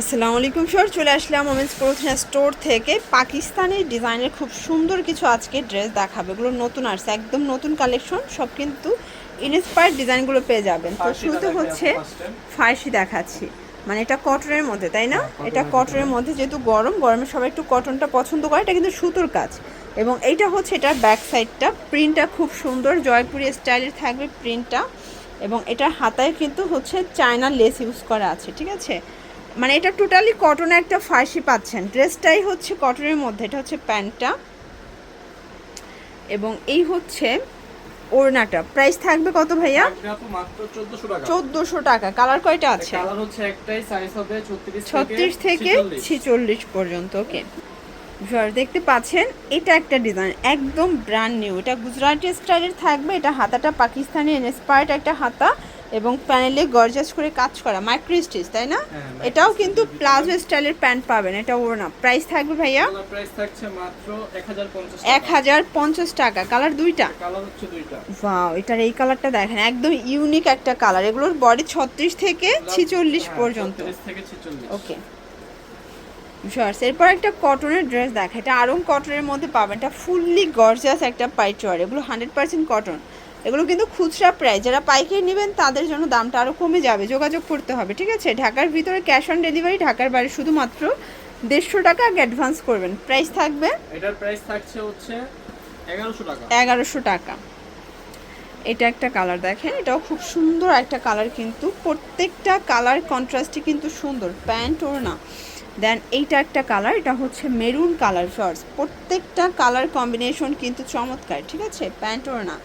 আসসালামু আলাইকুম স্যার, চলে আসলাম ওমেন্স ক্লোথিং স্টোর থেকে। পাকিস্তানি ডিজাইনের খুব সুন্দর কিছু আজকে ড্রেস দেখাবে। এগুলো নতুন আসছে, একদম নতুন কালেকশন, সব কিন্তু ইনস্পায়ার্ড ডিজাইনগুলো পেয়ে যাবেন। তো শুরুতে হচ্ছে ফার্সি দেখাচ্ছি, মানে এটা কটনের মধ্যে, তাই না? এটা কটনের মধ্যে, যেহেতু গরমে সবাই একটু কটনটা পছন্দ করে। এটা কিন্তু সুতোর কাজ, এবং এইটা হচ্ছে এটার ব্যাক সাইডটা। প্রিন্টটা খুব সুন্দর, জয়পুরি স্টাইলের থাকবে প্রিন্টটা, এবং এটার হাতায় কিন্তু হচ্ছে চায়না লেস ইউজ করা আছে, ঠিক আছে? মানে এটা টোটালি কটনে একটা ফার্সি পাচ্ছেন। ড্রেসটাই হচ্ছে কটনের মধ্যে, এটা হচ্ছে প্যান্টটা, এবং এই হচ্ছে ওড়নাটা। প্রাইস থাকবে কত ভাইয়া? মাত্র 1400 টাকা। 1400 টাকা। কালার কয়টা আছে? কালার হচ্ছে একটাই, সাইজ হবে 36 থেকে 46 পর্যন্ত। ওকে, দেখতে পাচ্ছেন এটা একটা ডিজাইন একদম ব্র্যান্ড নিউ। এটা গুজরাটি স্টাইলের থাকবে। এটা হাতাটা পাকিস্তানি ইন্সপায়ার্ড একটা হাতা, এবং প্যানেলে গর্জাস করে কাজ করা মাইক্রো স্টিচ, তাই না? এটাও কিন্তু প্লাজো স্টাইলের প্যান্ট পাবেন। এটা ওড়না। প্রাইস থাকবে ভাইয়া? প্রাইস থাকছে মাত্র 1050 টাকা। কালার দুইটা? কালার হচ্ছে দুইটা। ওয়াও, এটার এই কালারটা দেখেন, একদম ইউনিক একটা কালার। এগুলোর বডি 36 থেকে 46 পর্যন্ত। 36 থেকে 46। ওকে শর্টস। এরপর একটা কটনের ড্রেস দেখা, এটা আরং কটনের মধ্যে পাবেন। এটা ফুললি গর্জিয়াস একটা পাইচওয়ার। এগুলো 100% কটন। এগুলো কিন্তু খুচরা প্রাইস, যারা পাইকারি নেবেন তাদের জন্য দামটা আরও কমে যাবে, যোগাযোগ করতে হবে, ঠিক আছে? ঢাকার ভিতরে ক্যাশ অন ডেলিভারি, ঢাকার বাইরে শুধুমাত্র 150 টাকা আগে অ্যাডভান্স করবেন। প্রাইস থাকবে, এটার প্রাইস থাকছে হচ্ছে 1100 টাকা। 1100 টাকা। এটা একটা কালার দেখেন, এটাও খুব সুন্দর একটা কালার, কিন্তু প্রত্যেকটা কালার কন্ট্রাস্টই কিন্তু সুন্দর। প্যান্ট ওড়না। দেন এইটা একটা কালার, এটা হচ্ছে মেরুন কালার। শর্টস, প্রত্যেকটা কালার কম্বিনেশন কিন্তু চমৎকার, ঠিক আছে? প্যান্ট ওড়না,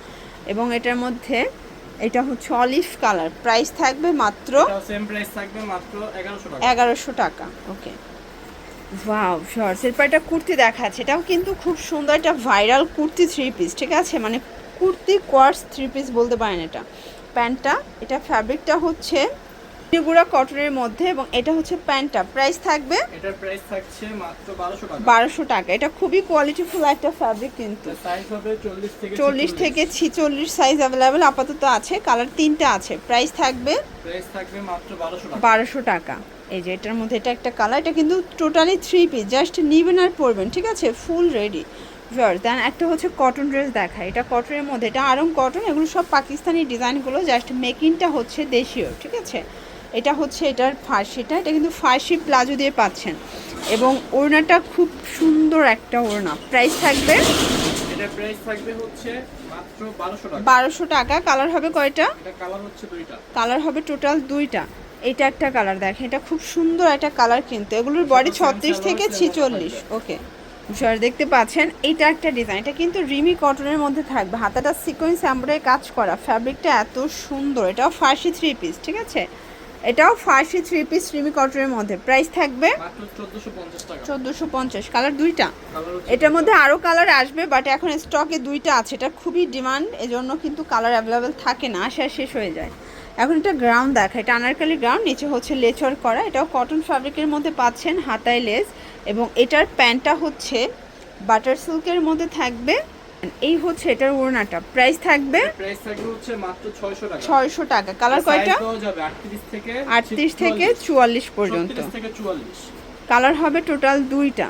এবং এটার মধ্যে এটা হচ্ছে অলিভ কালার। প্রাইস থাকবে মাত্র, সেম প্রাইস থাকবে মাত্র 1100 টাকা। 1100 টাকা। Okay wow shorts. এরপর একটা কুর্তি দেখাচ্ছে, এটাও কিন্তু খুব সুন্দর। একটা ভাইরাল কুর্তি থ্রি পিস, ঠিক আছে? মানে কুর্তি কোয়ার্স থ্রি পিস বলতে পারেন এটা। প্যান্টটা, এটা ফ্যাব্রিকটা হচ্ছে গুঁড়া কটনের মধ্যে, এবং এটা হচ্ছে প্যান্টটা। প্রাইস থাকবে, এটার প্রাইস থাকছে মাত্র 1200 টাকা। 1200 টাকা। এটা খুবই কোয়ালিটিফুল একটা ফ্যাব্রিক, কিন্তু সাইজ হবে 40 থেকে 46 সাইজ অ্যাভেলেবেল আপাতত আছে। কালার তিনটা আছে। প্রাইস থাকবে, প্রাইস থাকবে মাত্র 1200 টাকা। 1200 টাকা। এই যে এটার মধ্যে এটা একটা কালার, এটা কিন্তু টোটালি থ্রি পিস, জাস্ট নিবেন আর পরবেন, ঠিক আছে? Full ready. দেন একটা হচ্ছে কটন ড্রেস দেখায়, এটা কটনের মধ্যে, এটা আরং কটন। এগুলো সব পাকিস্তানি ডিজাইনগুলো, জাস্ট মেকিংটা হচ্ছে দেশীয়, ঠিক আছে? এটা হচ্ছে এটার ফার্সিটা, এটা কিন্তু ফার্সি প্লাজো দিয়ে পাচ্ছেন, এবং ওড়নাটা খুব সুন্দর একটা ওড়না। প্রাইস থাকবে, এটার প্রাইস থাকবে হচ্ছে মাত্র 1200 টাকা। 1200 টাকা। কালার হবে কয়টা? এটা কালার হচ্ছে দুইটা। কালার হবে টোটাল দুইটা। এটা একটা কালার দেখেন, এটা খুব সুন্দর একটা কালার, কিন্তু এগুলোর বডি 36 থেকে 46। ওকে স্যার, দেখতে পাচ্ছেন এটা একটা ডিজাইন, এটা কিন্তু রিমি কটনের মধ্যে থাকবে। হাতাটা সিকোয়েন্স এমব্রয়ডারি কাজ করা, ফ্যাব্রিকটা এত সুন্দর। এটাও ফার্সি থ্রি পিস, ঠিক আছে? এটাও ফার্সি থ্রি পিস রিমি কটনের মধ্যে। প্রাইস থাকবে মাত্র 1450 টাকা। 1450। কালার দুইটা? এটার মধ্যে আরও কালার আসবে, বাট এখন স্টকে দুইটা আছে। এটা খুবই ডিমান্ড, এজন্য কিন্তু কালার অ্যাভেলেবেল থাকে না, আসে আর শেষ হয়ে যায়। এখন এটা গ্রাউন্ড দেখা, এটা আনারকালি গ্রাউন্ড, নিচে হচ্ছে লেচর করা। এটাও কটন ফ্যাব্রিকের মধ্যে পাচ্ছেন, হাতায় লেস, এবং এটার প্যান্টটা হচ্ছে বাটার সিল্কের মধ্যে থাকবে। এই হচ্ছে এটার ওড়নাটা। প্রাইস থাকবে, প্রাইস থাকবে হচ্ছে মাত্র 600 টাকা। 600 টাকা। কালার কয়টা? 38 থেকে 44 পর্যন্ত। 36 থেকে 44। কালার হবে টোটাল দুইটা।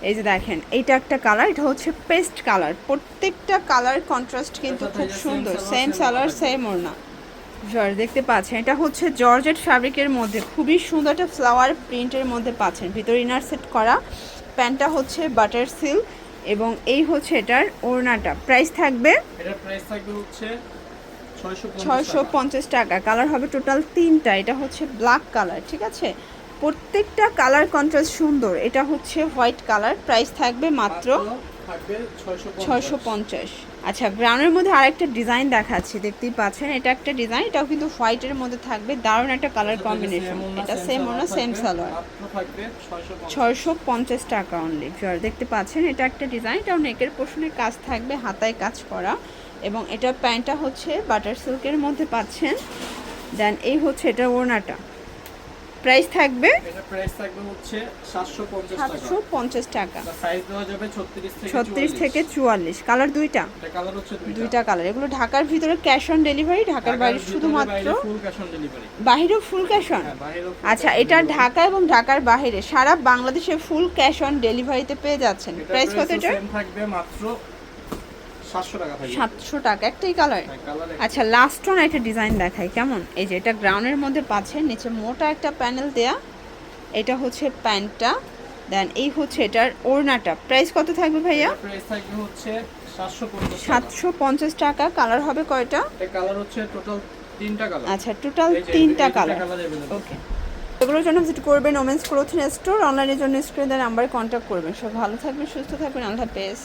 এই যে দেখেন, এইটা একটা কালার, এটা হচ্ছে পেস্ট কালার। প্রত্যেকটা কালার কন্ট্রাস্ট কিন্তু খুব সুন্দর। সেম সালোয়ার, সেম ওড়না। দেখতে পাচ্ছেন, এটা হচ্ছে জর্জেট ফ্যাব্রিকের মধ্যে, খুবই সুন্দর একটা ফ্লাওয়ার প্রিন্টের মধ্যে পাচ্ছেন, ভিতরে ইনার সেট করা। প্যান্টটা হচ্ছে বাটার সিল্ক, এবং এই হচ্ছে এটার ওড়নাটা। প্রাইস থাকবে, এটার প্রাইস থাকবে হচ্ছে 650 টাকা। কালার হবে টোটাল তিনটা। এটা হচ্ছে ব্ল্যাক কালার, ঠিক আছে? প্রত্যেকটা কালার কন্ট্রাস্ট সুন্দর। এটা হচ্ছে হোয়াইট কালার। প্রাইস থাকবে মাত্র 650। আচ্ছা, ব্রাউনের মধ্যে আরেকটা ডিজাইন দেখাচ্ছি, দেখতেই পাচ্ছেন। এটা একটা ডিজাইন, এটাও কিন্তু হোয়াইটের মধ্যে থাকবে। দারুণ একটা কালার কম্বিনেশন। এটা সেম ওনা, সেম সালোয়ার। 650 টাকা অনলি। দেখতে পাচ্ছেন, এটা একটা ডিজাইন, এটাও নেকের পোর্শনে কাজ থাকবে, হাতায় কাজ করা, এবং এটা প্যান্টটা হচ্ছে বাটার সিল্কের মধ্যে পাচ্ছেন। দেন এই হচ্ছে এটা ওড়নাটা। প্রাইস থাকবে এটা প্রাইস থাকবে হচ্ছে 750 টাকা। 750 টাকা। সাইজ দেওয়া যাবে 36 থেকে 36 থেকে 44, কালার দুইটা, এটা কালার হচ্ছে দুইটা কালার। এগুলো ঢাকার ভিতরে ক্যাশ অন ডেলিভারি, ঢাকার বাইরে শুধুমাত্র ফুল ক্যাশ অন ডেলিভারি। বাহিরেও ফুল ক্যাশ অন। হ্যাঁ, বাইরেও আচ্ছা, এটা ঢাকা এবং ঢাকার বাইরে সারা বাংলাদেশে ফুল ক্যাশ অন ডেলিভারিতে পেয়ে যাচ্ছেন। প্রাইস কত এটা? সেম থাকবে মাত্র 700 টাকা থাকবে। 700 টাকা, একটাই কালার। হ্যাঁ, কালার আচ্ছা, লাস্ট ওয়ান একটা ডিজাইন দেখাই কেমন। এই যে এটা গ্রাউন্ডের মধ্যে পাচ্ছে, নিচে মোটা একটা প্যানেল দেয়া, এটা হচ্ছে প্যান্টটা, দেন এই হচ্ছে এটার ওড়নাটা। প্রাইস কত থাকবে ভাইয়া? প্রাইস থাকবে হচ্ছে 750 টাকা। 750 টাকা। কালার হবে কয়টা? এটা কালার হচ্ছে টোটাল 3টা কালার। আচ্ছা, টোটাল এই যে 3টা এই কালার। Colour available. ওকে, এগুলোর জন্য ভিজিট করবেন ওমেন্স ক্লোথিং স্টোর। অনলাইনের জন্য স্ক্রিনে দেন নাম্বারে কন্ট্যাক্ট করবেন। সব ভালো থাকবেন, সুস্থ থাকবেন, আল্লাহ হাফেজ।